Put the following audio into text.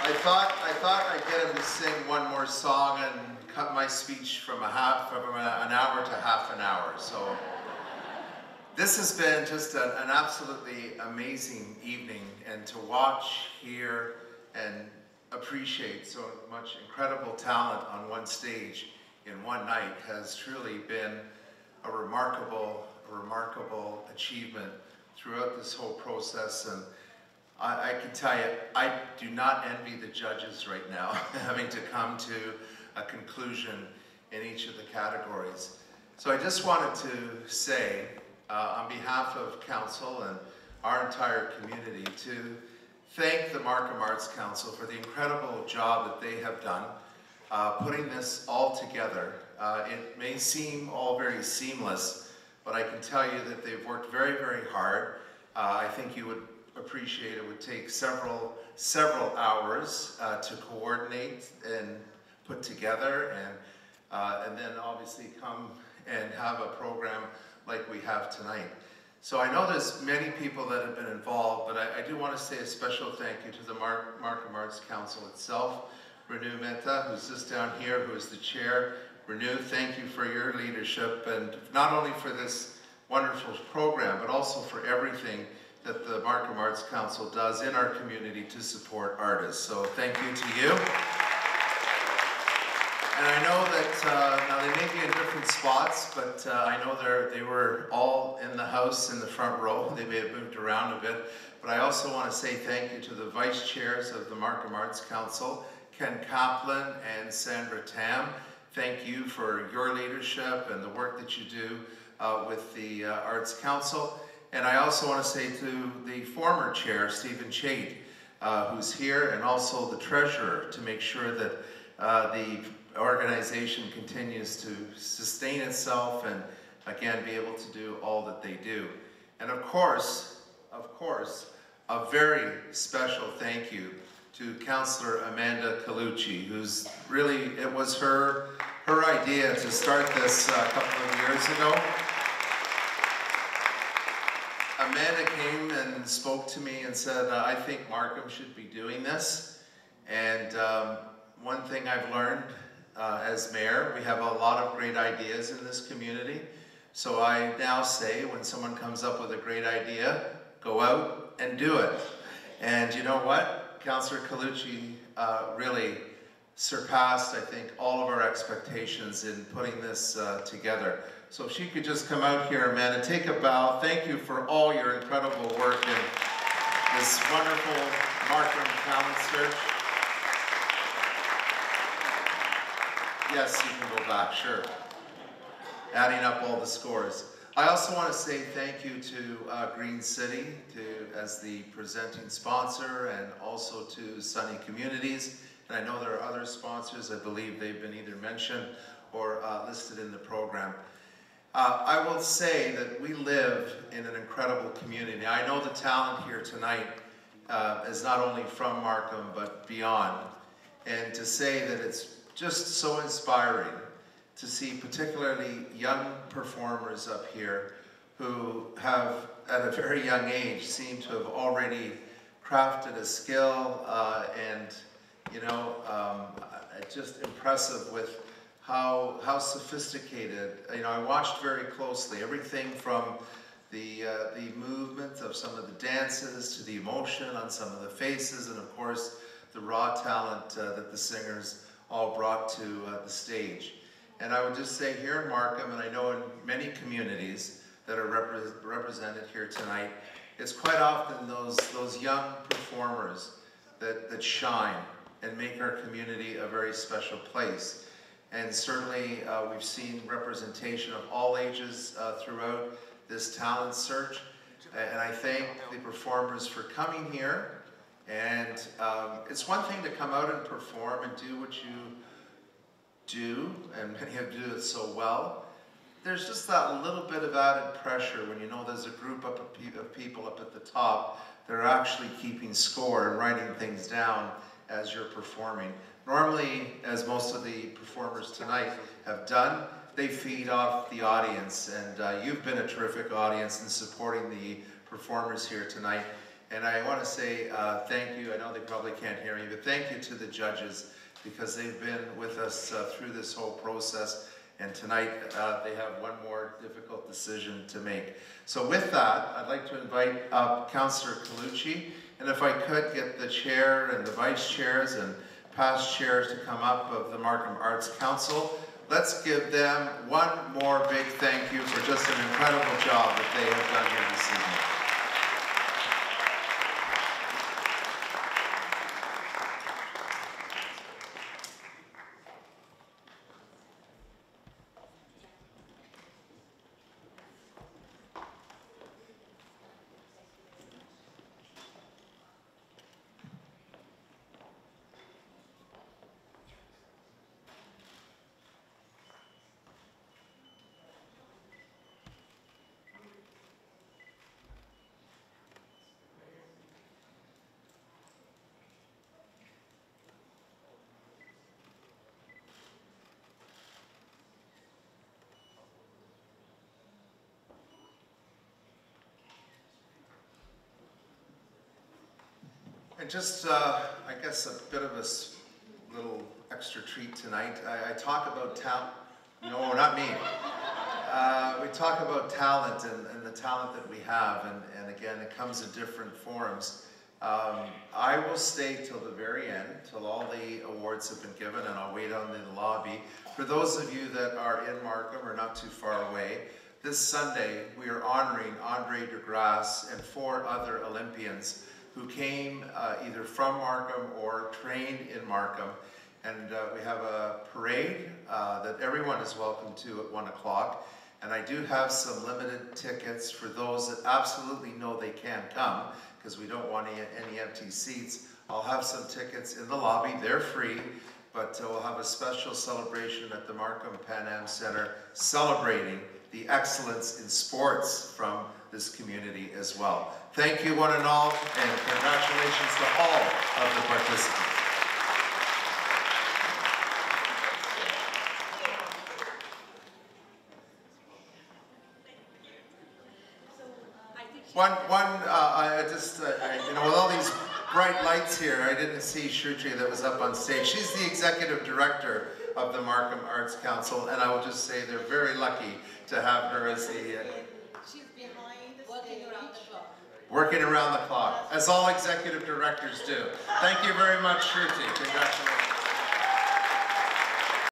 I thought I'd get him to sing one more song and cut my speech from an hour to half an hour. So this has been just an absolutely amazing evening, and to watch, hear, and appreciate so much incredible talent on one stage in one night has truly been a remarkable achievement throughout this whole process. And I can tell you, I do not envy the judges right now having to come to a conclusion in each of the categories. So I just wanted to say, on behalf of Council and our entire community, to thank the Markham Arts Council for the incredible job that they have done putting this all together. It may seem all very seamless, but I can tell you that they've worked very, very hard. I think you would appreciate it would take several hours to coordinate and put together, and then obviously come and have a program like we have tonight. So I know there's many people that have been involved, but I do want to say a special thank you to the Markham Arts Council itself. Renu Mehta, who's just down here, who is the chair. Renu, thank you for your leadership, and not only for this wonderful program, but also for everything that the Markham Arts Council does in our community to support artists. So thank you to you. And I know that, now they may be in different spots, but I know they were all in the house in the front row. They may have moved around a bit. But I also want to say thank you to the vice chairs of the Markham Arts Council, Ken Kaplan and Sandra Tam. Thank you for your leadership and the work that you do with the Arts Council. And I also want to say to the former chair, Stephen Chade, who's here, and also the treasurer, to make sure that the organization continues to sustain itself and, again, be able to do all that they do. And of course, a very special thank you to Councillor Amanda Colucci, who's really, it was her idea to start this a couple of years ago. Amanda came and spoke to me and said, I think Markham should be doing this. And one thing I've learned as mayor, we have a lot of great ideas in this community. So I now say, when someone comes up with a great idea, go out and do it. And you know what? Councillor Colucci really surpassed, I think, all of our expectations in putting this together. So if she could just come out here, Amanda, take a bow. Thank you for all your incredible work in this wonderful Markham Talent Search. Yes, you can go back, sure. Adding up all the scores. I also want to say thank you to Green City as the presenting sponsor, and also to Sunny Communities. And I know there are other sponsors. I believe they've been either mentioned or listed in the program. I will say that we live in an incredible community. I know the talent here tonight is not only from Markham, but beyond. And to say that it's just so inspiring to see particularly young performers up here who have, at a very young age, seem to have already crafted a skill and, you know, just impressive with how sophisticated. You know, I watched very closely everything from the movement of some of the dances to the emotion on some of the faces, and of course the raw talent that the singers all brought to the stage. And I would just say here in Markham, and I know in many communities that are represented here tonight, it's quite often those young performers that shine and make our community a very special place. And certainly we've seen representation of all ages throughout this talent search. And I thank the performers for coming here. And it's one thing to come out and perform and do what you do, and many of you do it so well. There's just that little bit of added pressure when you know there's a group of people up at the top that are actually keeping score and writing things down as you're performing. Normally, as most of the performers tonight have done, they feed off the audience, and you've been a terrific audience in supporting the performers here tonight. And I want to say thank you. I know they probably can't hear me, but thank you to the judges because they've been with us through this whole process. And tonight they have one more difficult decision to make. So with that, I'd like to invite up Councillor Colucci. And if I could get the chair and the vice chairs and past chairs to come up of the Markham Arts Council. Let's give them one more big thank you for just an incredible job that they have done here this evening. And just, I guess, a bit of a little extra treat tonight. I talk about talent. No, not me. We talk about talent and the talent that we have, and again, it comes in different forms. I will stay till the very end, till all the awards have been given, and I'll wait on the lobby. For those of you that are in Markham or not too far away, this Sunday we are honoring Andre DeGrasse and 4 other Olympians who came either from Markham or trained in Markham. And we have a parade that everyone is welcome to at 1 o'clock. And I do have some limited tickets for those that absolutely know they can't come, because we don't want any empty seats. I'll have some tickets in the lobby, they're free, but we'll have a special celebration at the Markham Pan Am Center celebrating the excellence in sports from this community as well. Thank you one and all, and congratulations to all of the participants. You know, with all these bright lights here, I didn't see Shruti that was up on stage. She's the executive director of the Markham Arts Council, and I will just say they're very lucky to have her as the... She's behind the stage. Working around the clock, as all executive directors do. Thank you very much, Shruti. Congratulations.